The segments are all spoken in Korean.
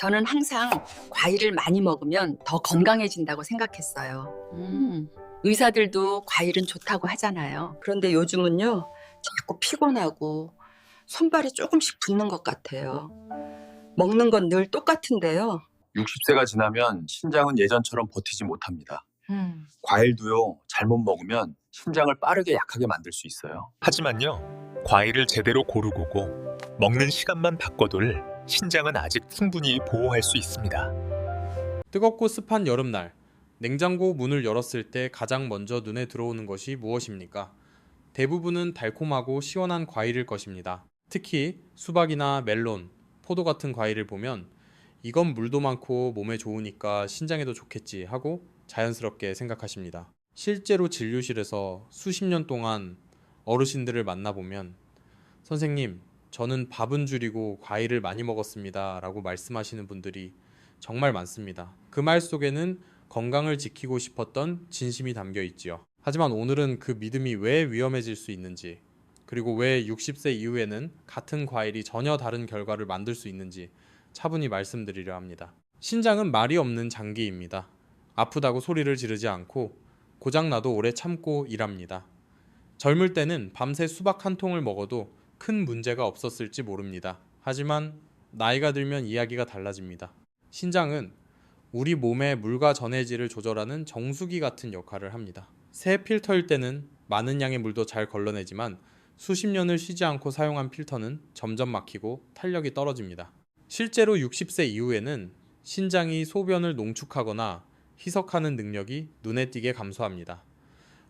저는 항상 과일을 많이 먹으면 더 건강해진다고 생각했어요. 의사들도 과일은 좋다고 하잖아요. 그런데 요즘은요, 자꾸 피곤하고 손발이 조금씩 붓는 것 같아요. 먹는 건 늘 똑같은데요. 60세가 지나면 신장은 예전처럼 버티지 못합니다. 음. 과일도요, 잘못 먹으면 신장을 빠르게 약하게 만들 수 있어요. 하지만요, 과일을 제대로 고르고 먹는 시간만 바꿔둘 신장은 아직 충분히 보호할 수 있습니다. 뜨겁고 습한 여름날, 냉장고 문을 열었을 때 가장 먼저 눈에 들어오는 것이 무엇입니까? 대부분은 달콤하고 시원한 과일일 것입니다. 특히 수박이나 멜론, 포도 같은 과일을 보면 이건 물도 많고 몸에 좋으니까 신장에도 좋겠지 하고 자연스럽게 생각하십니다. 실제로 진료실에서 수십 년 동안 어르신들을 만나보면 선생님, 저는 밥은 줄이고 과일을 많이 먹었습니다 라고 말씀하시는 분들이 정말 많습니다. 그 말 속에는 건강을 지키고 싶었던 진심이 담겨 있지요. 하지만 오늘은 그 믿음이 왜 위험해질 수 있는지, 그리고 왜 60세 이후에는 같은 과일이 전혀 다른 결과를 만들 수 있는지 차분히 말씀드리려 합니다. 신장은 말이 없는 장기입니다. 아프다고 소리를 지르지 않고 고장나도 오래 참고 일합니다. 젊을 때는 밤새 수박 한 통을 먹어도 큰 문제가 없었을지 모릅니다. 하지만 나이가 들면 이야기가 달라집니다. 신장은 우리 몸의 물과 전해질을 조절하는 정수기 같은 역할을 합니다. 새 필터일 때는 많은 양의 물도 잘 걸러내지만 수십 년을 쉬지 않고 사용한 필터는 점점 막히고 탄력이 떨어집니다. 실제로 60세 이후에는 신장이 소변을 농축하거나 희석하는 능력이 눈에 띄게 감소합니다.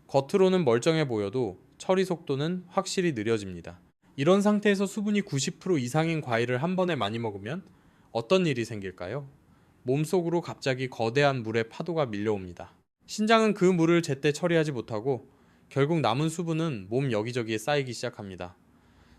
겉으로는 멀쩡해 보여도 처리 속도는 확실히 느려집니다. 이런 상태에서 수분이 90% 이상인 과일을 한 번에 많이 먹으면 어떤 일이 생길까요? 몸속으로 갑자기 거대한 물의 파도가 밀려옵니다. 신장은 그 물을 제때 처리하지 못하고 결국 남은 수분은 몸 여기저기에 쌓이기 시작합니다.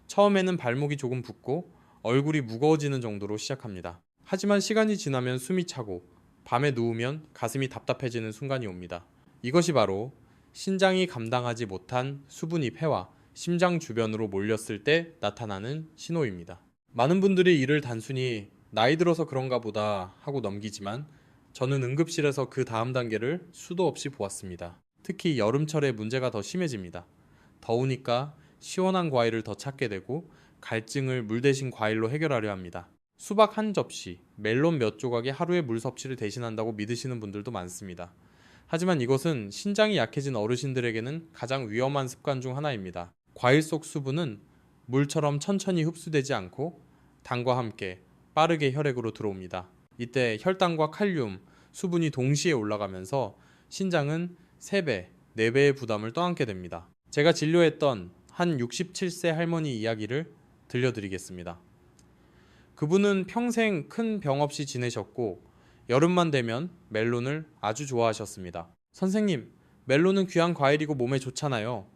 처음에는 발목이 조금 붓고 얼굴이 무거워지는 정도로 시작합니다. 하지만 시간이 지나면 숨이 차고 밤에 누우면 가슴이 답답해지는 순간이 옵니다. 이것이 바로 신장이 감당하지 못한 수분이 폐와 심장 주변으로 몰렸을 때 나타나는 신호입니다. 많은 분들이 이를 단순히 나이 들어서 그런가 보다 하고 넘기지만 저는 응급실에서 그 다음 단계를 수도 없이 보았습니다. 특히 여름철에 문제가 더 심해집니다. 더우니까 시원한 과일을 더 찾게 되고 갈증을 물 대신 과일로 해결하려 합니다. 수박 한 접시, 멜론 몇 조각이 하루의 물 섭취를 대신한다고 믿으시는 분들도 많습니다. 하지만 이것은 신장이 약해진 어르신들에게는 가장 위험한 습관 중 하나입니다. 과일 속 수분은 물처럼 천천히 흡수되지 않고 당과 함께 빠르게 혈액으로 들어옵니다. 이때 혈당과 칼륨, 수분이 동시에 올라가면서 신장은 3배, 4배의 부담을 떠안게 됩니다. 제가 진료했던 한 67세 할머니 이야기를 들려드리겠습니다. 그분은 평생 큰 병 없이 지내셨고 여름만 되면 멜론을 아주 좋아하셨습니다. 선생님, 멜론은 귀한 과일이고 몸에 좋잖아요.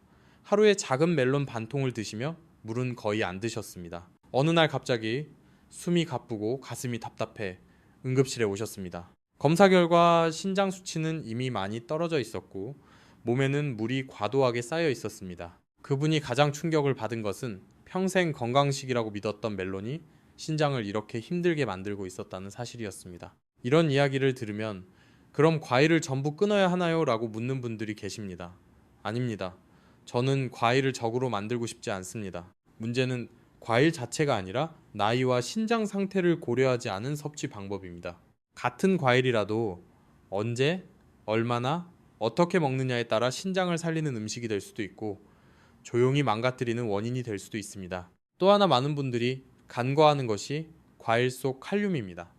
하루에 작은 멜론 반 통을 드시며 물은 거의 안 드셨습니다. 어느 날 갑자기 숨이 가쁘고 가슴이 답답해 응급실에 오셨습니다. 검사 결과 신장 수치는 이미 많이 떨어져 있었고 몸에는 물이 과도하게 쌓여 있었습니다. 그분이 가장 충격을 받은 것은 평생 건강식이라고 믿었던 멜론이 신장을 이렇게 힘들게 만들고 있었다는 사실이었습니다. 이런 이야기를 들으면 그럼 과일을 전부 끊어야 하나요? 라고 묻는 분들이 계십니다. 아닙니다. 저는 과일을 적으로 만들고 싶지 않습니다. 문제는 과일 자체가 아니라 나이와 신장 상태를 고려하지 않은 섭취 방법입니다. 같은 과일이라도 언제, 얼마나, 어떻게 먹느냐에 따라 신장을 살리는 음식이 될 수도 있고 조용히 망가뜨리는 원인이 될 수도 있습니다. 또 하나 많은 분들이 간과하는 것이 과일 속 칼륨입니다.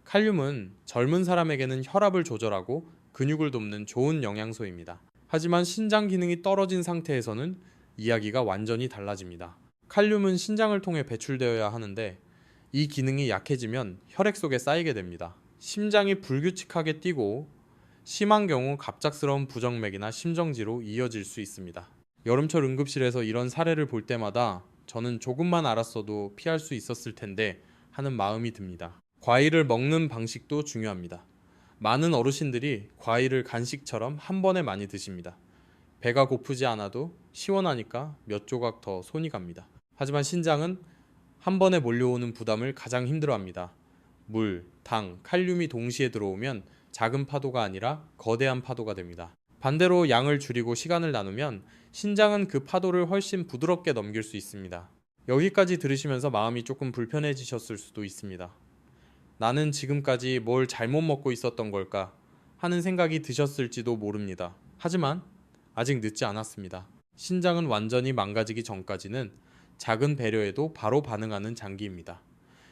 칼륨은 젊은 사람에게는 혈압을 조절하고 근육을 돕는 좋은 영양소입니다. 하지만 신장 기능이 떨어진 상태에서는 이야기가 완전히 달라집니다. 칼륨은 신장을 통해 배출되어야 하는데 이 기능이 약해지면 혈액 속에 쌓이게 됩니다. 심장이 불규칙하게 뛰고 심한 경우 갑작스러운 부정맥이나 심정지로 이어질 수 있습니다. 여름철 응급실에서 이런 사례를 볼 때마다 저는 조금만 알았어도 피할 수 있었을 텐데 하는 마음이 듭니다. 과일을 먹는 방식도 중요합니다. 많은 어르신들이 과일을 간식처럼 한 번에 많이 드십니다. 배가 고프지 않아도 시원하니까 몇 조각 더 손이 갑니다. 하지만 신장은 한 번에 몰려오는 부담을 가장 힘들어합니다. 물, 당, 칼륨이 동시에 들어오면 작은 파도가 아니라 거대한 파도가 됩니다. 반대로 양을 줄이고 시간을 나누면 신장은 그 파도를 훨씬 부드럽게 넘길 수 있습니다. 여기까지 들으시면서 마음이 조금 불편해지셨을 수도 있습니다. 나는 지금까지 뭘 잘못 먹고 있었던 걸까 하는 생각이 드셨을지도 모릅니다. 하지만 아직 늦지 않았습니다. 신장은 완전히 망가지기 전까지는 작은 배려에도 바로 반응하는 장기입니다.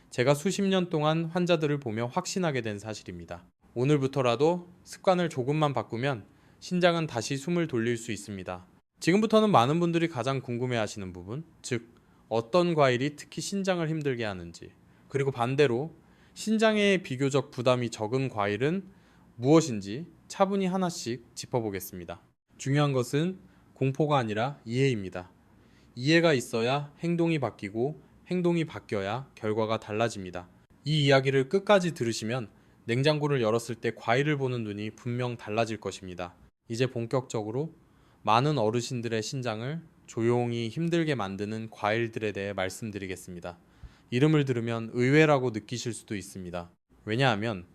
제가 수십 년 동안 환자들을 보며 확신하게 된 사실입니다. 오늘부터라도 습관을 조금만 바꾸면 신장은 다시 숨을 돌릴 수 있습니다. 지금부터는 많은 분들이 가장 궁금해하시는 부분, 즉 어떤 과일이 특히 신장을 힘들게 하는지, 그리고 반대로 신장에 비교적 부담이 적은 과일은 무엇인지 차분히 하나씩 짚어보겠습니다. 중요한 것은 공포가 아니라 이해입니다. 이해가 있어야 행동이 바뀌고 행동이 바뀌어야 결과가 달라집니다. 이 이야기를 끝까지 들으시면 냉장고를 열었을 때 과일을 보는 눈이 분명 달라질 것입니다. 이제 본격적으로 많은 어르신들의 신장을 조용히 힘들게 만드는 과일들에 대해 말씀드리겠습니다. 이름을 들으면 의외라고 느끼실 수도 있습니다. 왜냐하면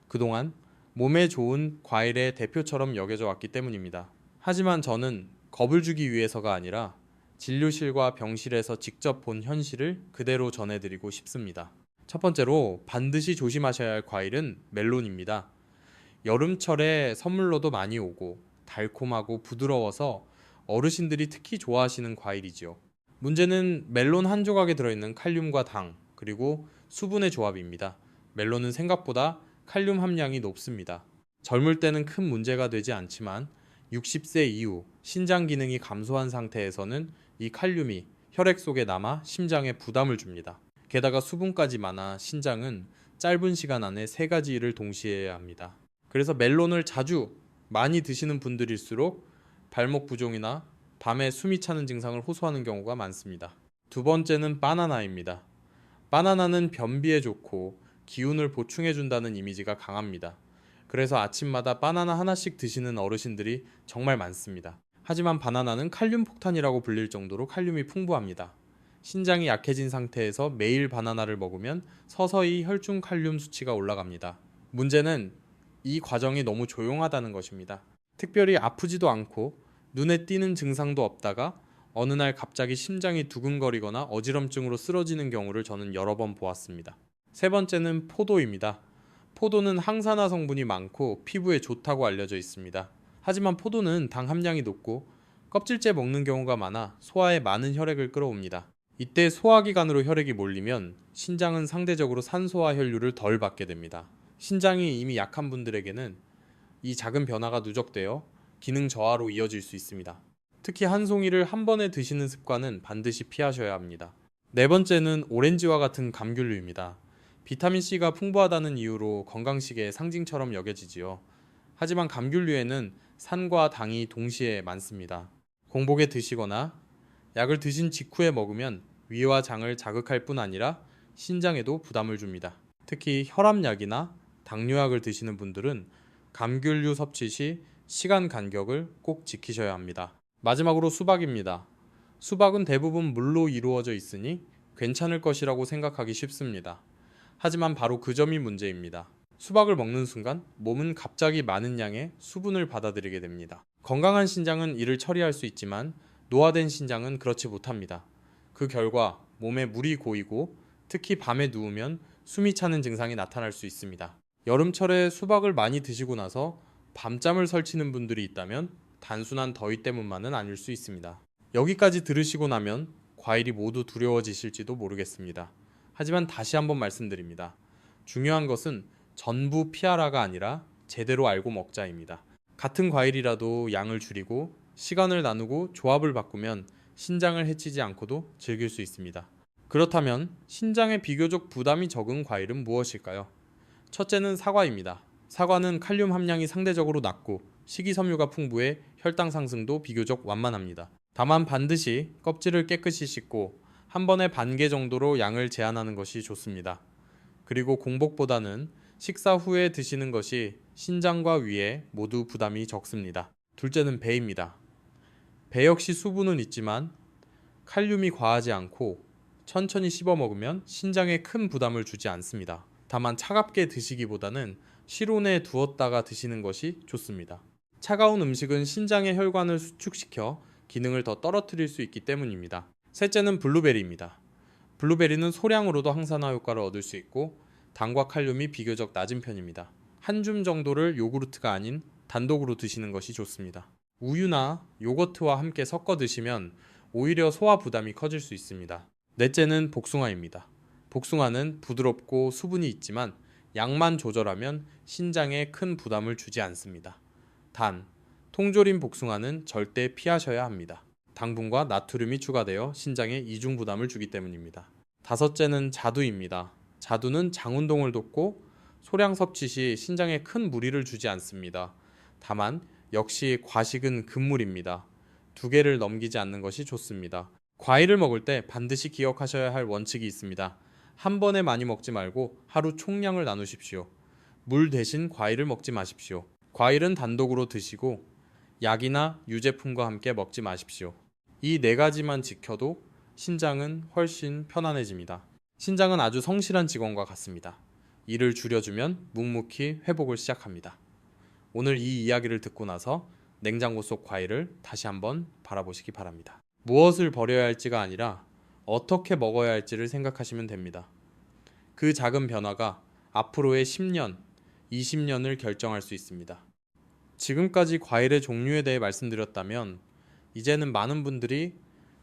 그동안 몸에 좋은 과일의 대표처럼 여겨져 왔기 때문입니다. 하지만 저는 겁을 주기 위해서가 아니라 진료실과 병실에서 직접 본 현실을 그대로 전해드리고 싶습니다. 첫 번째로 반드시 조심하셔야 할 과일은 멜론입니다. 여름철에 선물로도 많이 오고 달콤하고 부드러워서 어르신들이 특히 좋아하시는 과일이지요. 문제는 멜론 한 조각에 들어있는 칼륨과 당, 그리고 수분의 조합입니다. 멜론은 생각보다 칼륨 함량이 높습니다. 젊을 때는 큰 문제가 되지 않지만 60세 이후 신장 기능이 감소한 상태에서는 이 칼륨이 혈액 속에 남아 심장에 부담을 줍니다. 게다가 수분까지 많아 신장은 짧은 시간 안에 세 가지 일을 동시에 해야 합니다. 그래서 멜론을 자주 많이 드시는 분들일수록 발목 부종이나 밤에 숨이 차는 증상을 호소하는 경우가 많습니다. 두 번째는 바나나입니다. 바나나는 변비에 좋고 기운을 보충해준다는 이미지가 강합니다. 그래서 아침마다 바나나 하나씩 드시는 어르신들이 정말 많습니다. 하지만 바나나는 칼륨 폭탄이라고 불릴 정도로 칼륨이 풍부합니다. 신장이 약해진 상태에서 매일 바나나를 먹으면 서서히 혈중 칼륨 수치가 올라갑니다. 문제는 이 과정이 너무 조용하다는 것입니다. 특별히 아프지도 않고 눈에 띄는 증상도 없다가 어느 날 갑자기 심장이 두근거리거나 어지럼증으로 쓰러지는 경우를 저는 여러 번 보았습니다. 세 번째는 포도입니다. 포도는 항산화 성분이 많고 피부에 좋다고 알려져 있습니다. 하지만 포도는 당 함량이 높고 껍질째 먹는 경우가 많아 소화에 많은 혈액을 끌어옵니다. 이때 소화기관으로 혈액이 몰리면 신장은 상대적으로 산소와 혈류를 덜 받게 됩니다. 신장이 이미 약한 분들에게는 이 작은 변화가 누적되어 기능 저하로 이어질 수 있습니다. 특히 한 송이를 한 번에 드시는 습관은 반드시 피하셔야 합니다. 네 번째는 오렌지와 같은 감귤류입니다. 비타민C가 풍부하다는 이유로 건강식의 상징처럼 여겨지지요. 하지만 감귤류에는 산과 당이 동시에 많습니다. 공복에 드시거나 약을 드신 직후에 먹으면 위와 장을 자극할 뿐 아니라 신장에도 부담을 줍니다. 특히 혈압약이나 당뇨약을 드시는 분들은 감귤류 섭취 시 시간 간격을 꼭 지키셔야 합니다. 마지막으로 수박입니다. 수박은 대부분 물로 이루어져 있으니 괜찮을 것이라고 생각하기 쉽습니다. 하지만 바로 그 점이 문제입니다. 수박을 먹는 순간 몸은 갑자기 많은 양의 수분을 받아들이게 됩니다. 건강한 신장은 이를 처리할 수 있지만 노화된 신장은 그렇지 못합니다. 그 결과 몸에 물이 고이고 특히 밤에 누우면 숨이 차는 증상이 나타날 수 있습니다. 여름철에 수박을 많이 드시고 나서 밤잠을 설치는 분들이 있다면 단순한 더위 때문만은 아닐 수 있습니다. 여기까지 들으시고 나면 과일이 모두 두려워지실지도 모르겠습니다. 하지만 다시 한번 말씀드립니다. 중요한 것은 전부 피하라가 아니라 제대로 알고 먹자입니다. 같은 과일이라도 양을 줄이고 시간을 나누고 조합을 바꾸면 신장을 해치지 않고도 즐길 수 있습니다. 그렇다면 신장에 비교적 부담이 적은 과일은 무엇일까요? 첫째는 사과입니다. 사과는 칼륨 함량이 상대적으로 낮고 식이섬유가 풍부해 혈당 상승도 비교적 완만합니다. 다만 반드시 껍질을 깨끗이 씻고 한 번에 반 개 정도로 양을 제한하는 것이 좋습니다. 그리고 공복보다는 식사 후에 드시는 것이 신장과 위에 모두 부담이 적습니다. 둘째는 배입니다. 배 역시 수분은 있지만 칼륨이 과하지 않고 천천히 씹어 먹으면 신장에 큰 부담을 주지 않습니다. 다만 차갑게 드시기보다는 실온에 두었다가 드시는 것이 좋습니다. 차가운 음식은 신장의 혈관을 수축시켜 기능을 더 떨어뜨릴 수 있기 때문입니다. 셋째는 블루베리입니다. 블루베리는 소량으로도 항산화 효과를 얻을 수 있고 당과 칼륨이 비교적 낮은 편입니다. 한 줌 정도를 요구르트가 아닌 단독으로 드시는 것이 좋습니다. 우유나 요거트와 함께 섞어 드시면 오히려 소화 부담이 커질 수 있습니다. 넷째는 복숭아입니다. 복숭아는 부드럽고 수분이 있지만 양만 조절하면 신장에 큰 부담을 주지 않습니다. 단, 통조림 복숭아는 절대 피하셔야 합니다. 당분과 나트륨이 추가되어 신장에 이중 부담을 주기 때문입니다. 다섯째는 자두입니다. 자두는 장 운동을 돕고 소량 섭취 시 신장에 큰 무리를 주지 않습니다. 다만 역시 과식은 금물입니다. 2개를 넘기지 않는 것이 좋습니다. 과일을 먹을 때 반드시 기억하셔야 할 원칙이 있습니다. 한 번에 많이 먹지 말고 하루 총량을 나누십시오. 물 대신 과일을 먹지 마십시오. 과일은 단독으로 드시고 약이나 유제품과 함께 먹지 마십시오. 이 4가지만 지켜도 신장은 훨씬 편안해집니다. 신장은 아주 성실한 직원과 같습니다. 일을 줄여주면 묵묵히 회복을 시작합니다. 오늘 이 이야기를 듣고 나서 냉장고 속 과일을 다시 한번 바라보시기 바랍니다. 무엇을 버려야 할지가 아니라 어떻게 먹어야 할지를 생각하시면 됩니다. 그 작은 변화가 앞으로의 10년, 20년을 결정할 수 있습니다. 지금까지 과일의 종류에 대해 말씀드렸다면 이제는 많은 분들이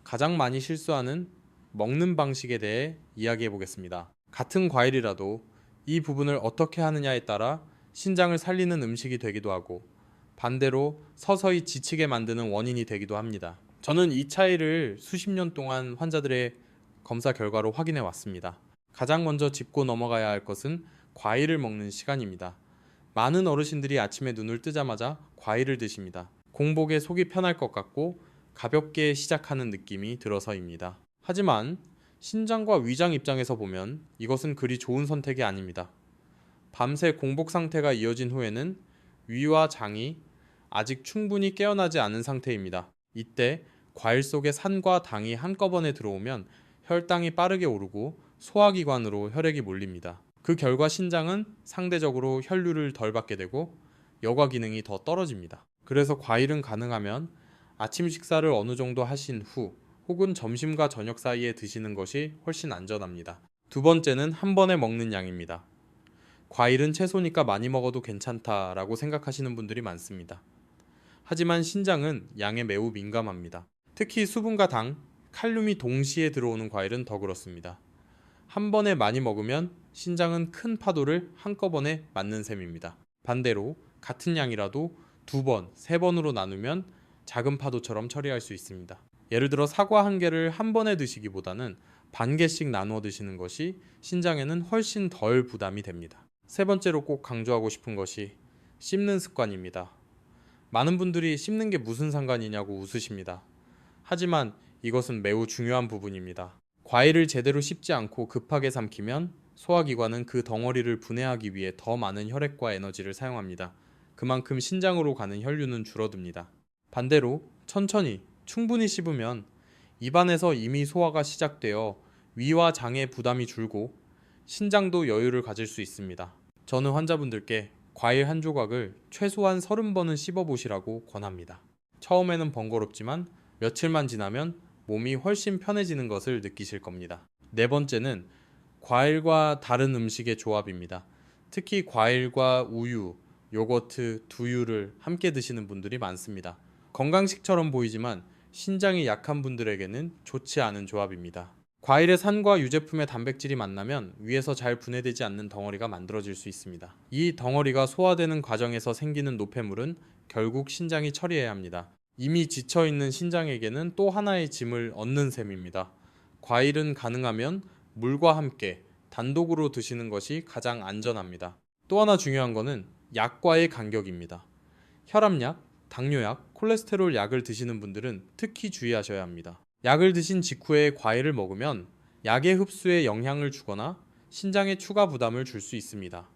가장 많이 실수하는 먹는 방식에 대해 이야기해 보겠습니다. 같은 과일이라도 이 부분을 어떻게 하느냐에 따라 신장을 살리는 음식이 되기도 하고 반대로 서서히 지치게 만드는 원인이 되기도 합니다. 저는 이 차이를 수십 년 동안 환자들의 검사 결과로 확인해 왔습니다. 가장 먼저 짚고 넘어가야 할 것은 과일을 먹는 시간입니다. 많은 어르신들이 아침에 눈을 뜨자마자 과일을 드십니다. 공복에 속이 편할 것 같고 가볍게 시작하는 느낌이 들어서입니다. 하지만 신장과 위장 입장에서 보면 이것은 그리 좋은 선택이 아닙니다. 밤새 공복 상태가 이어진 후에는 위와 장이 아직 충분히 깨어나지 않은 상태입니다. 이때 과일 속에 산과 당이 한꺼번에 들어오면 혈당이 빠르게 오르고 소화기관으로 혈액이 몰립니다. 그 결과 신장은 상대적으로 혈류를 덜 받게 되고 여과 기능이 더 떨어집니다. 그래서 과일은 가능하면 아침 식사를 어느 정도 하신 후 혹은 점심과 저녁 사이에 드시는 것이 훨씬 안전합니다. 두 번째는 한 번에 먹는 양입니다. 과일은 채소니까 많이 먹어도 괜찮다라고 생각하시는 분들이 많습니다. 하지만 신장은 양에 매우 민감합니다. 특히 수분과 당, 칼륨이 동시에 들어오는 과일은 더 그렇습니다. 한 번에 많이 먹으면 신장은 큰 파도를 한꺼번에 맞는 셈입니다. 반대로 같은 양이라도 2번, 3번으로 나누면 작은 파도처럼 처리할 수 있습니다. 예를 들어 사과 1개를 한 번에 드시기보다는 반 개씩 나누어 드시는 것이 신장에는 훨씬 덜 부담이 됩니다. 세 번째로 꼭 강조하고 싶은 것이 씹는 습관입니다. 많은 분들이 씹는 게 무슨 상관이냐고 웃으십니다. 하지만 이것은 매우 중요한 부분입니다. 과일을 제대로 씹지 않고 급하게 삼키면 소화기관은 그 덩어리를 분해하기 위해 더 많은 혈액과 에너지를 사용합니다. 그만큼 신장으로 가는 혈류는 줄어듭니다. 반대로 천천히 충분히 씹으면 입안에서 이미 소화가 시작되어 위와 장의 부담이 줄고 신장도 여유를 가질 수 있습니다. 저는 환자분들께 과일 한 조각을 최소한 30번은 씹어보시라고 권합니다. 처음에는 번거롭지만 며칠만 지나면 몸이 훨씬 편해지는 것을 느끼실 겁니다. 네 번째는 과일과 다른 음식의 조합입니다. 특히 과일과 우유, 요거트, 두유를 함께 드시는 분들이 많습니다. 건강식처럼 보이지만 신장이 약한 분들에게는 좋지 않은 조합입니다. 과일의 산과 유제품의 단백질이 만나면 위에서 잘 분해되지 않는 덩어리가 만들어질 수 있습니다. 이 덩어리가 소화되는 과정에서 생기는 노폐물은 결국 신장이 처리해야 합니다. 이미 지쳐있는 신장에게는 또 하나의 짐을 얻는 셈입니다. 과일은 가능하면 물과 함께 단독으로 드시는 것이 가장 안전합니다. 또 하나 중요한 것은 약과의 간격입니다. 혈압약, 당뇨약, 콜레스테롤 약을 드시는 분들은 특히 주의하셔야 합니다. 약을 드신 직후에 과일을 먹으면 약의 흡수에 영향을 주거나 신장에 추가 부담을 줄 수 있습니다.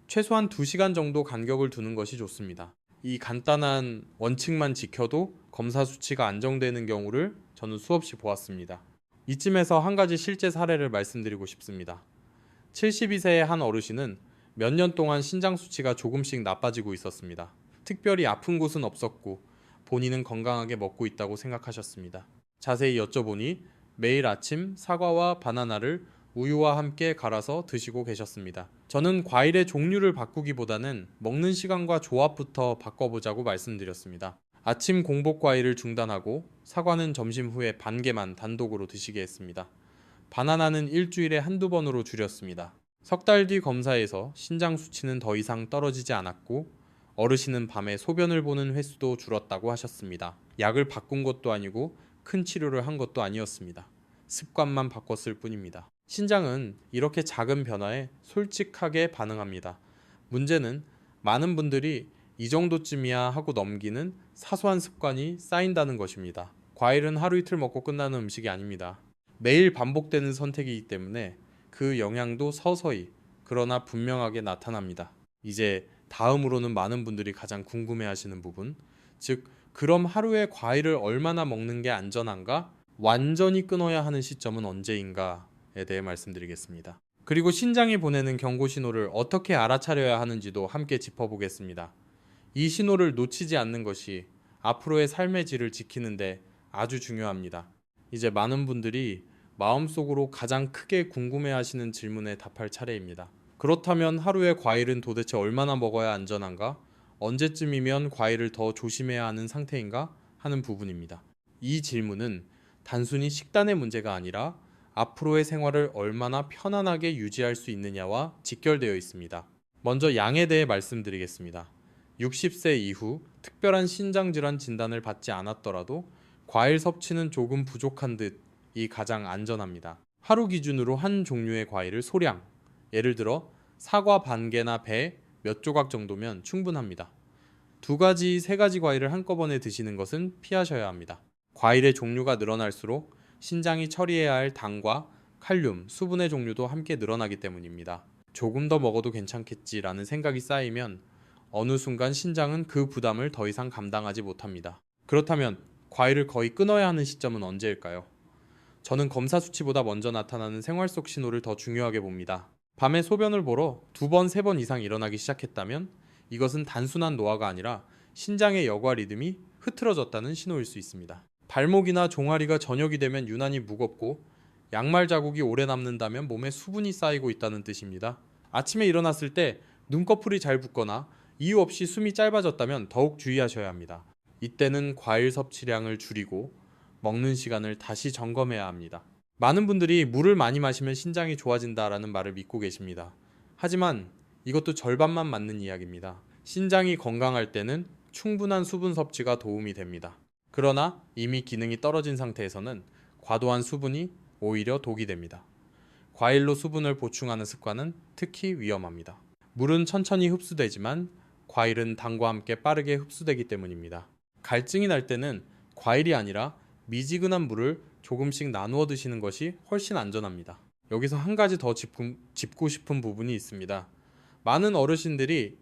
최소한 2시간 정도 간격을 두는 것이 좋습니다. 이 간단한 원칙만 지켜도 검사 수치가 안정되는 경우를 저는 수없이 보았습니다. 이쯤에서 한 가지 실제 사례를 말씀드리고 싶습니다. 72세의 한 어르신은 몇 년 동안 신장 수치가 조금씩 나빠지고 있었습니다. 특별히 아픈 곳은 없었고 본인은 건강하게 먹고 있다고 생각하셨습니다. 자세히 여쭤보니 매일 아침 사과와 바나나를 우유와 함께 갈아서 드시고 계셨습니다. 저는 과일의 종류를 바꾸기보다는 먹는 시간과 조합부터 바꿔보자고 말씀드렸습니다. 아침 공복 과일을 중단하고 사과는 점심 후에 반 개만 단독으로 드시게 했습니다. 바나나는 일주일에 한두 번으로 줄였습니다. 석 달 뒤 검사에서 신장 수치는 더 이상 떨어지지 않았고 어르신은 밤에 소변을 보는 횟수도 줄었다고 하셨습니다. 약을 바꾼 것도 아니고 큰 치료를 한 것도 아니었습니다. 습관만 바꿨을 뿐입니다. 신장은 이렇게 작은 변화에 솔직하게 반응합니다. 문제는 많은 분들이 이 정도쯤이야 하고 넘기는 사소한 습관이 쌓인다는 것입니다. 과일은 하루 이틀 먹고 끝나는 음식이 아닙니다. 매일 반복되는 선택이기 때문에 그 영향도 서서히 그러나 분명하게 나타납니다. 이제 다음으로는 많은 분들이 가장 궁금해하시는 부분, 즉 그럼 하루에 과일을 얼마나 먹는 게 안전한가? 완전히 끊어야 하는 시점은 언제인가에 대해 말씀드리겠습니다. 그리고 신장이 보내는 경고 신호를 어떻게 알아차려야 하는지도 함께 짚어보겠습니다. 이 신호를 놓치지 않는 것이 앞으로의 삶의 질을 지키는데 아주 중요합니다. 이제 많은 분들이 마음속으로 가장 크게 궁금해하시는 질문에 답할 차례입니다. 그렇다면 하루에 과일은 도대체 얼마나 먹어야 안전한가? 언제쯤이면 과일을 더 조심해야 하는 상태인가? 하는 부분입니다. 이 질문은 단순히 식단의 문제가 아니라 앞으로의 생활을 얼마나 편안하게 유지할 수 있느냐와 직결되어 있습니다. 먼저 양에 대해 말씀드리겠습니다. 60세 이후 특별한 신장질환 진단을 받지 않았더라도 과일 섭취는 조금 부족한 듯이 가장 안전합니다. 하루 기준으로 한 종류의 과일을 소량, 예를 들어 사과 반 개나 배 몇 조각 정도면 충분합니다. 2가지, 3가지 과일을 한꺼번에 드시는 것은 피하셔야 합니다. 과일의 종류가 늘어날수록 신장이 처리해야 할 당과 칼륨, 수분의 종류도 함께 늘어나기 때문입니다. 조금 더 먹어도 괜찮겠지라는 생각이 쌓이면 어느 순간 신장은 그 부담을 더 이상 감당하지 못합니다. 그렇다면 과일을 거의 끊어야 하는 시점은 언제일까요? 저는 검사 수치보다 먼저 나타나는 생활 속 신호를 더 중요하게 봅니다. 밤에 소변을 보러 2번, 3번 이상 일어나기 시작했다면 이것은 단순한 노화가 아니라 신장의 여과 리듬이 흐트러졌다는 신호일 수 있습니다. 발목이나 종아리가 저녁이 되면 유난히 무겁고 양말 자국이 오래 남는다면 몸에 수분이 쌓이고 있다는 뜻입니다. 아침에 일어났을 때 눈꺼풀이 잘 붓거나 이유 없이 숨이 짧아졌다면 더욱 주의하셔야 합니다. 이때는 과일 섭취량을 줄이고 먹는 시간을 다시 점검해야 합니다. 많은 분들이 물을 많이 마시면 신장이 좋아진다라는 말을 믿고 계십니다. 하지만 이것도 절반만 맞는 이야기입니다. 신장이 건강할 때는 충분한 수분 섭취가 도움이 됩니다. 그러나 이미 기능이 떨어진 상태에서는 과도한 수분이 오히려 독이 됩니다. 과일로 수분을 보충하는 습관은 특히 위험합니다. 물은 천천히 흡수되지만 과일은 당과 함께 빠르게 흡수되기 때문입니다. 갈증이 날 때는 과일이 아니라 미지근한 물을 조금씩 나누어 드시는 것이 훨씬 안전합니다. 여기서 한 가지 더 짚고 싶은 부분이 있습니다. 많은 어르신들이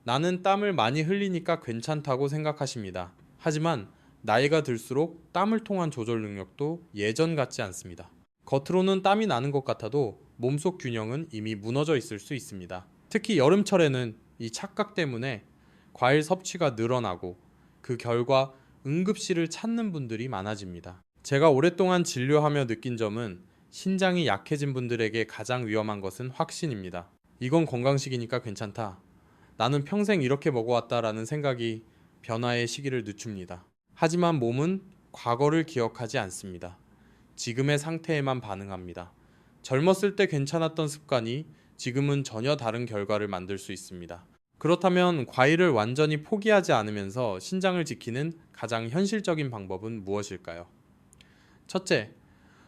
나는 땀을 많이 흘리니까 괜찮다고 생각하십니다. 하지만 나이가 들수록 땀을 통한 조절 능력도 예전 같지 않습니다. 겉으로는 땀이 나는 것 같아도 몸속 균형은 이미 무너져 있을 수 있습니다. 특히 여름철에는 이 착각 때문에 과일 섭취가 늘어나고 그 결과 응급실을 찾는 분들이 많아집니다. 제가 오랫동안 진료하며 느낀 점은 신장이 약해진 분들에게 가장 위험한 것은 확신입니다. 이건 건강식이니까 괜찮다. 나는 평생 이렇게 먹어왔다라는 생각이 변화의 시기를 늦춥니다. 하지만 몸은 과거를 기억하지 않습니다. 지금의 상태에만 반응합니다. 젊었을 때 괜찮았던 습관이 지금은 전혀 다른 결과를 만들 수 있습니다. 그렇다면 과일을 완전히 포기하지 않으면서 신장을 지키는 가장 현실적인 방법은 무엇일까요? 첫째,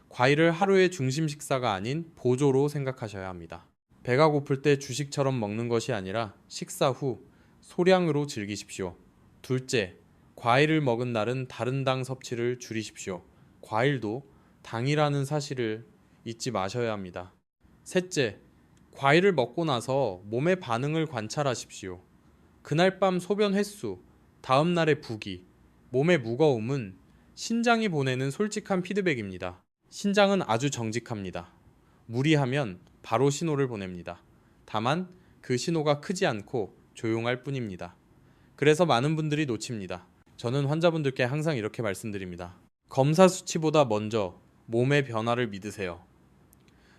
과일을 하루의 중심 식사가 아닌 보조로 생각하셔야 합니다. 배가 고플 때 주식처럼 먹는 것이 아니라 식사 후 소량으로 즐기십시오. 둘째, 과일을 먹은 날은 다른 당 섭취를 줄이십시오. 과일도 당이라는 사실을 잊지 마셔야 합니다. 셋째, 과일을 먹고 나서 몸의 반응을 관찰하십시오. 그날 밤 소변 횟수, 다음 날의 부기, 몸의 무거움은 신장이 보내는 솔직한 피드백입니다. 신장은 아주 정직합니다. 무리하면 바로 신호를 보냅니다. 다만 그 신호가 크지 않고 조용할 뿐입니다. 그래서 많은 분들이 놓칩니다. 저는 환자분들께 항상 이렇게 말씀드립니다. 검사 수치보다 먼저 몸의 변화를 믿으세요.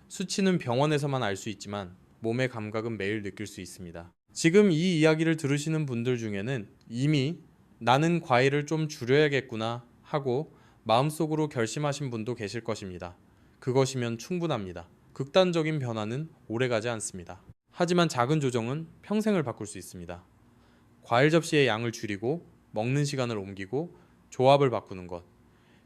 수치는 병원에서만 알 수 있지만 몸의 감각은 매일 느낄 수 있습니다. 지금 이 이야기를 들으시는 분들 중에는 이미 나는 과일을 좀 줄여야겠구나 하고 마음속으로 결심하신 분도 계실 것입니다. 그것이면 충분합니다. 극단적인 변화는 오래가지 않습니다. 하지만 작은 조정은 평생을 바꿀 수 있습니다. 과일 접시의 양을 줄이고 먹는 시간을 옮기고 조합을 바꾸는 것.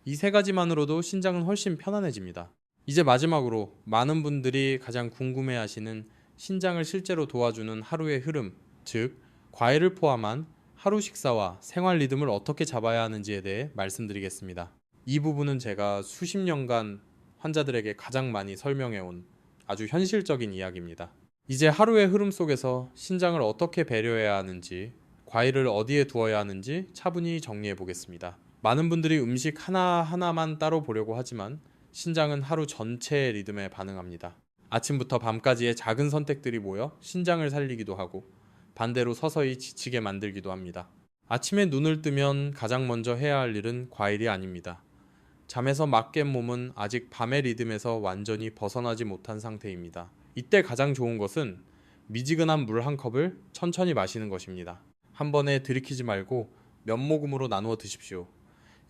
이 세 가지만으로도 신장은 훨씬 편안해집니다. 이제 마지막으로 많은 분들이 가장 궁금해하시는 신장을 실제로 도와주는 하루의 흐름, 즉 과일을 포함한 하루 식사와 생활 리듬을 어떻게 잡아야 하는지에 대해 말씀드리겠습니다. 이 부분은 제가 수십 년간 환자들에게 가장 많이 설명해온 아주 현실적인 이야기입니다. 이제 하루의 흐름 속에서 신장을 어떻게 배려해야 하는지, 과일을 어디에 두어야 하는지 차분히 정리해 보겠습니다. 많은 분들이 음식 하나하나만 따로 보려고 하지만 신장은 하루 전체의 리듬에 반응합니다. 아침부터 밤까지의 작은 선택들이 모여 신장을 살리기도 하고 반대로 서서히 지치게 만들기도 합니다. 아침에 눈을 뜨면 가장 먼저 해야 할 일은 과일이 아닙니다. 잠에서 막 깬 몸은 아직 밤의 리듬에서 완전히 벗어나지 못한 상태입니다. 이때 가장 좋은 것은 미지근한 물 한 컵을 천천히 마시는 것입니다. 한 번에 들이키지 말고 몇 모금으로 나누어 드십시오.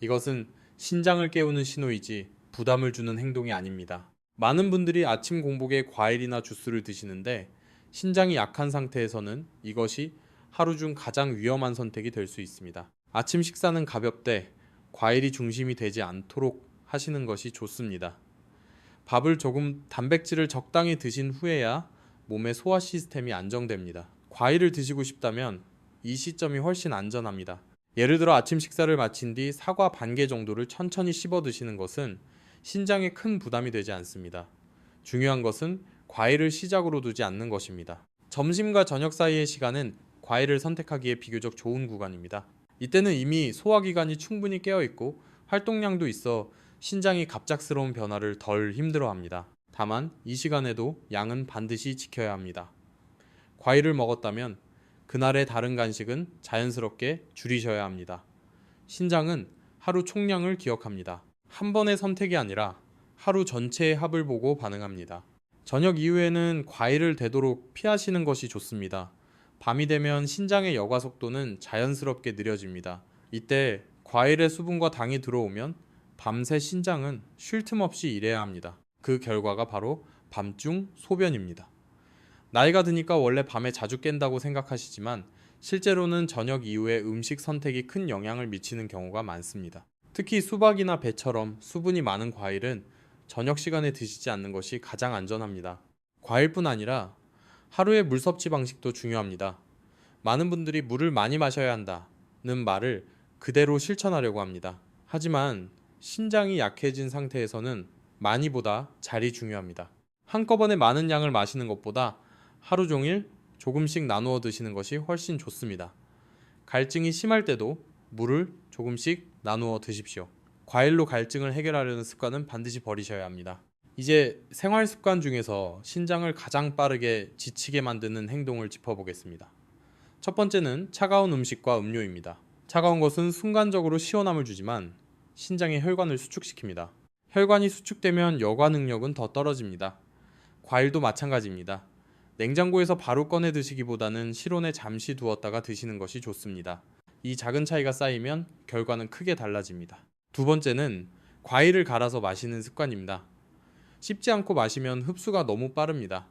이것은 신장을 깨우는 신호이지 부담을 주는 행동이 아닙니다. 많은 분들이 아침 공복에 과일이나 주스를 드시는데 신장이 약한 상태에서는 이것이 하루 중 가장 위험한 선택이 될 수 있습니다. 아침 식사는 가볍되 과일이 중심이 되지 않도록 하시는 것이 좋습니다. 밥을 조금 단백질을 적당히 드신 후에야 몸의 소화 시스템이 안정됩니다. 과일을 드시고 싶다면 이 시점이 훨씬 안전합니다. 예를 들어 아침 식사를 마친 뒤 사과 반 개 정도를 천천히 씹어 드시는 것은 신장에 큰 부담이 되지 않습니다. 중요한 것은 과일을 시작으로 두지 않는 것입니다. 점심과 저녁 사이의 시간은 과일을 선택하기에 비교적 좋은 구간입니다. 이때는 이미 소화기관이 충분히 깨어있고 활동량도 있어 신장이 갑작스러운 변화를 덜 힘들어합니다. 다만 이 시간에도 양은 반드시 지켜야 합니다. 과일을 먹었다면 그날의 다른 간식은 자연스럽게 줄이셔야 합니다. 신장은 하루 총량을 기억합니다. 한 번의 선택이 아니라 하루 전체의 합을 보고 반응합니다. 저녁 이후에는 과일을 되도록 피하시는 것이 좋습니다. 밤이 되면 신장의 여과 속도는 자연스럽게 느려집니다. 이때 과일의 수분과 당이 들어오면 밤새 신장은 쉴 틈 없이 일해야 합니다. 그 결과가 바로 밤중 소변입니다. 나이가 드니까 원래 밤에 자주 깬다고 생각하시지만 실제로는 저녁 이후에 음식 선택이 큰 영향을 미치는 경우가 많습니다. 특히 수박이나 배처럼 수분이 많은 과일은 저녁 시간에 드시지 않는 것이 가장 안전합니다. 과일뿐 아니라 하루의 물 섭취 방식도 중요합니다. 많은 분들이 물을 많이 마셔야 한다는 말을 그대로 실천하려고 합니다. 하지만 신장이 약해진 상태에서는 많이보다 잘이 중요합니다. 한꺼번에 많은 양을 마시는 것보다 하루 종일 조금씩 나누어 드시는 것이 훨씬 좋습니다. 갈증이 심할 때도 물을 조금씩 나누어 드십시오. 과일로 갈증을 해결하려는 습관은 반드시 버리셔야 합니다. 이제 생활 습관 중에서 신장을 가장 빠르게 지치게 만드는 행동을 짚어보겠습니다. 첫 번째는 차가운 음식과 음료입니다. 차가운 것은 순간적으로 시원함을 주지만 신장의 혈관을 수축시킵니다. 혈관이 수축되면 여과 능력은 더 떨어집니다. 과일도 마찬가지입니다. 냉장고에서 바로 꺼내 드시기보다는 실온에 잠시 두었다가 드시는 것이 좋습니다. 이 작은 차이가 쌓이면 결과는 크게 달라집니다. 두 번째는 과일을 갈아서 마시는 습관입니다. 씹지 않고 마시면 흡수가 너무 빠릅니다.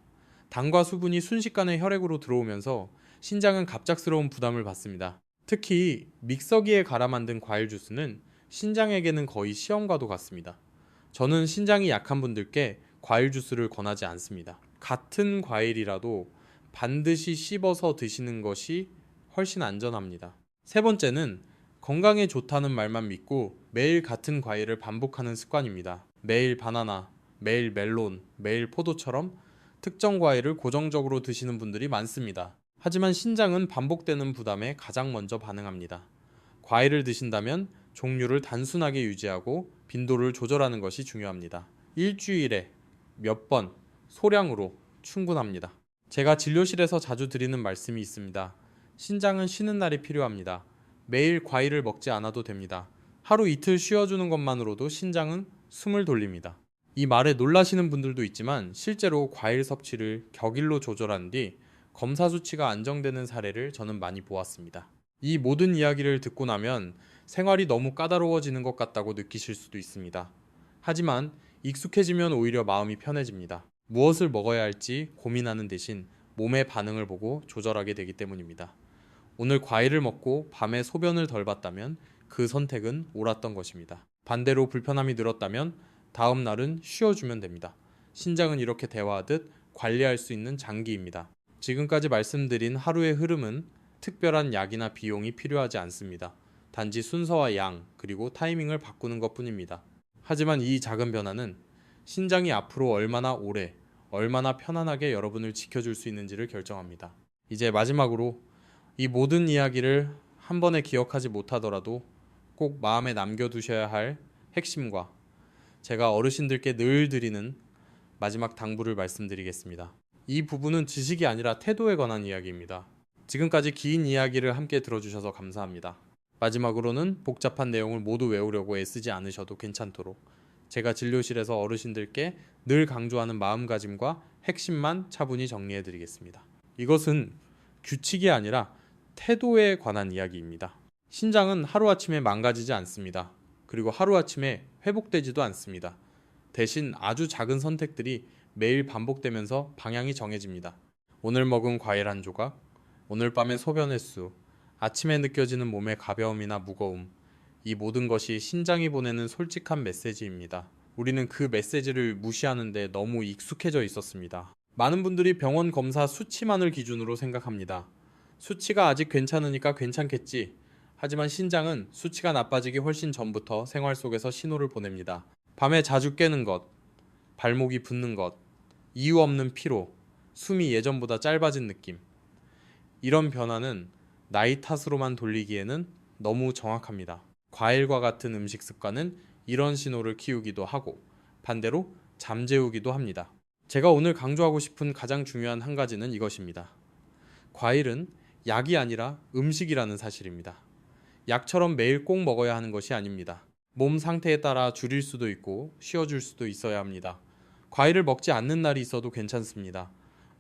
당과 수분이 순식간에 혈액으로 들어오면서 신장은 갑작스러운 부담을 받습니다. 특히 믹서기에 갈아 만든 과일 주스는 신장에게는 거의 시험과도 같습니다. 저는 신장이 약한 분들께 과일 주스를 권하지 않습니다. 같은 과일이라도 반드시 씹어서 드시는 것이 훨씬 안전합니다. 세 번째는 건강에 좋다는 말만 믿고 매일 같은 과일을 반복하는 습관입니다. 매일 바나나, 매일 멜론, 매일 포도처럼 특정 과일을 고정적으로 드시는 분들이 많습니다. 하지만 신장은 반복되는 부담에 가장 먼저 반응합니다. 과일을 드신다면 종류를 단순하게 유지하고 빈도를 조절하는 것이 중요합니다. 일주일에 몇 번 소량으로 충분합니다. 제가 진료실에서 자주 드리는 말씀이 있습니다. 신장은 쉬는 날이 필요합니다. 매일 과일을 먹지 않아도 됩니다. 하루 이틀 쉬어주는 것만으로도 신장은 숨을 돌립니다. 이 말에 놀라시는 분들도 있지만 실제로 과일 섭취를 격일로 조절한 뒤 검사 수치가 안정되는 사례를 저는 많이 보았습니다. 이 모든 이야기를 듣고 나면 생활이 너무 까다로워지는 것 같다고 느끼실 수도 있습니다. 하지만 익숙해지면 오히려 마음이 편해집니다. 무엇을 먹어야 할지 고민하는 대신 몸의 반응을 보고 조절하게 되기 때문입니다. 오늘 과일을 먹고 밤에 소변을 덜 봤다면 그 선택은 옳았던 것입니다. 반대로 불편함이 늘었다면 다음 날은 쉬어주면 됩니다. 신장은 이렇게 대화하듯 관리할 수 있는 장기입니다. 지금까지 말씀드린 하루의 흐름은 특별한 약이나 비용이 필요하지 않습니다. 단지 순서와 양, 그리고 타이밍을 바꾸는 것뿐입니다. 하지만 이 작은 변화는 신장이 앞으로 얼마나 오래, 얼마나 편안하게 여러분을 지켜줄 수 있는지를 결정합니다. 이제 마지막으로 이 모든 이야기를 한 번에 기억하지 못하더라도 꼭 마음에 남겨두셔야 할 핵심과 제가 어르신들께 늘 드리는 마지막 당부를 말씀드리겠습니다. 이 부분은 지식이 아니라 태도에 관한 이야기입니다. 지금까지 긴 이야기를 함께 들어주셔서 감사합니다. 마지막으로는 복잡한 내용을 모두 외우려고 애쓰지 않으셔도 괜찮도록 제가 진료실에서 어르신들께 늘 강조하는 마음가짐과 핵심만 차분히 정리해드리겠습니다. 이것은 규칙이 아니라 태도에 관한 이야기입니다. 신장은 하루아침에 망가지지 않습니다. 그리고 하루아침에 회복되지도 않습니다. 대신 아주 작은 선택들이 매일 반복되면서 방향이 정해집니다. 오늘 먹은 과일 한 조각, 오늘 밤의 소변 횟수, 아침에 느껴지는 몸의 가벼움이나 무거움, 이 모든 것이 신장이 보내는 솔직한 메시지입니다. 우리는 그 메시지를 무시하는데 너무 익숙해져 있었습니다. 많은 분들이 병원 검사 수치만을 기준으로 생각합니다. 수치가 아직 괜찮으니까 괜찮겠지. 하지만 신장은 수치가 나빠지기 훨씬 전부터 생활 속에서 신호를 보냅니다. 밤에 자주 깨는 것, 발목이 붓는 것, 이유 없는 피로, 숨이 예전보다 짧아진 느낌. 이런 변화는 나이 탓으로만 돌리기에는 너무 정확합니다. 과일과 같은 음식 습관은 이런 신호를 키우기도 하고 반대로 잠재우기도 합니다. 제가 오늘 강조하고 싶은 가장 중요한 한 가지는 이것입니다. 과일은 약이 아니라 음식이라는 사실입니다. 약처럼 매일 꼭 먹어야 하는 것이 아닙니다. 몸 상태에 따라 줄일 수도 있고 쉬어줄 수도 있어야 합니다. 과일을 먹지 않는 날이 있어도 괜찮습니다.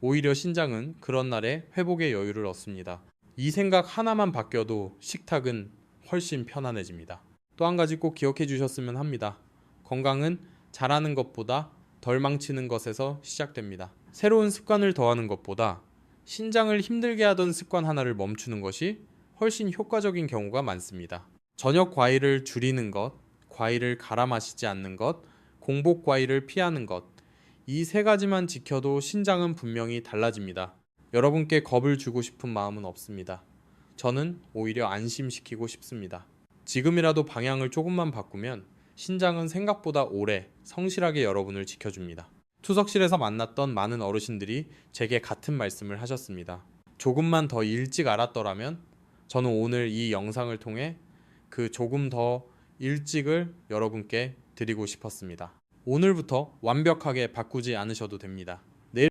오히려 신장은 그런 날에 회복의 여유를 얻습니다. 이 생각 하나만 바뀌어도 식탁은 훨씬 편안해집니다. 또 한 가지 꼭 기억해 주셨으면 합니다. 건강은 잘하는 것보다 덜 망치는 것에서 시작됩니다. 새로운 습관을 더하는 것보다 신장을 힘들게 하던 습관 하나를 멈추는 것이 훨씬 효과적인 경우가 많습니다. 저녁 과일을 줄이는 것, 과일을 갈아 마시지 않는 것, 공복 과일을 피하는 것, 이 세 가지만 지켜도 신장은 분명히 달라집니다. 여러분께 겁을 주고 싶은 마음은 없습니다. 저는 오히려 안심시키고 싶습니다. 지금이라도 방향을 조금만 바꾸면 신장은 생각보다 오래 성실하게 여러분을 지켜줍니다. 투석실에서 만났던 많은 어르신들이 제게 같은 말씀을 하셨습니다. 조금만 더 일찍 알았더라면 저는 오늘 이 영상을 통해 그 조금 더 일찍을 여러분께 드리고 싶었습니다. 오늘부터 완벽하게 바꾸지 않으셔도 됩니다.